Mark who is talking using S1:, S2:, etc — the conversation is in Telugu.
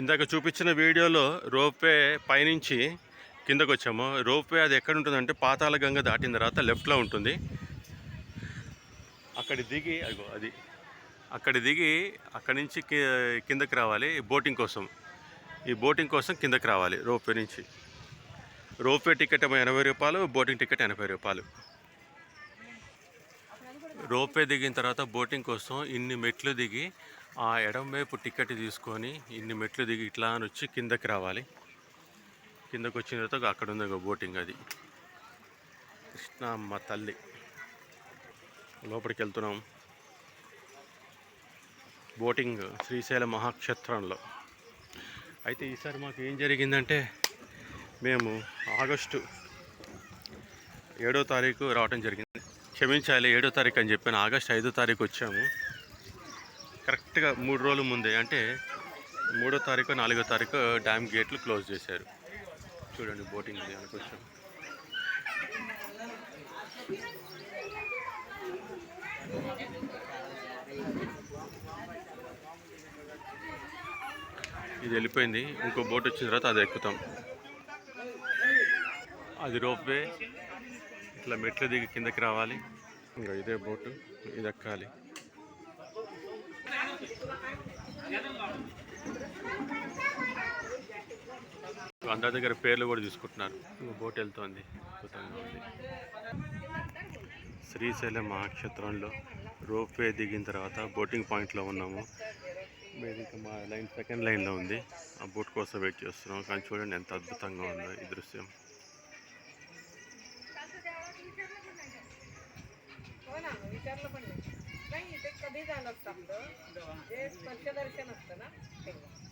S1: ఇందాక చూపించిన వీడియోలో రోప్వే పైనుంచి కిందకు వచ్చాము. రోప్వే అది ఎక్కడ ఉంటుందంటే పాతాళ గంగ దాటిన తర్వాత లెఫ్ట్లో ఉంటుంది. అక్కడి దిగి అక్కడి నుంచి కిందకి రావాలి బోటింగ్ కోసం. ఈ బోటింగ్ కోసం కిందకి రావాలి రోప్వే నుంచి. రోప్వే టికెట్ ఏమో 80 రూపాయలు, బోటింగ్ టికెట్ 80 రూపాయలు. రోప్వే దిగిన తర్వాత బోటింగ్ కోసం ఇన్ని మెట్లు దిగి ఆ ఎడం వైపు టికెట్ తీసుకొని ఇన్ని మెట్లు దిగి ఇట్లా అని వచ్చి కిందకి రావాలి. కిందకు వచ్చిన తర్వాత అక్కడ ఉంది బోటింగ్. అది కృష్ణమ్మ తల్లి. లోపలికి వెళ్తున్నాం. బోటింగ్ శ్రీశైలం మహాక్షేత్రంలో. అయితే ఈసారి మాకు ఏం జరిగిందంటే మేము ఆగస్టు 7వ తారీఖు రావడం జరిగింది. క్షమించాలి, 7వ తారీఖు అని చెప్పాను. ఆగస్టు 5వ తారీఖు వచ్చాము. కరెక్ట్గా 3 రోజుల ముందే, అంటే 3వ తారీఖు 4వ తారీఖు డ్యామ్ గేట్లు క్లోజ్ చేశారు. చూడండి బోటింగ్ అనుకొచ్చాం. ఇది వెళ్ళిపోయింది. ఇంకో బోట్ వచ్చిన తర్వాత అది ఎక్కుతాం. అది రోప్వే. ఇట్లా మెట్లు దిగి కిందకి రావాలి. ఇంకా ఇదే బోటు, ఇది ఎక్కాలి. అందరి దగ్గర పేర్లు కూడా తీసుకుంటున్నారు. బోట్ వెళ్తోంది, అద్భుతంగా ఉంది. శ్రీశైలం మహాక్షేత్రంలో రోప్వే దిగిన తర్వాత బోటింగ్ పాయింట్లో ఉన్నాము. మేము ఇంకా మా లైన్ సెకండ్ లైన్లో ఉంది. ఆ బోట్ కోసం వెయిట్ చేస్తున్నాం. కానీ చూడండి ఎంత అద్భుతంగా ఉందో ఈ దృశ్యం.
S2: कधी झालं असतं आपलं जे स्पर्शदर्शन असतं ना तेव्हा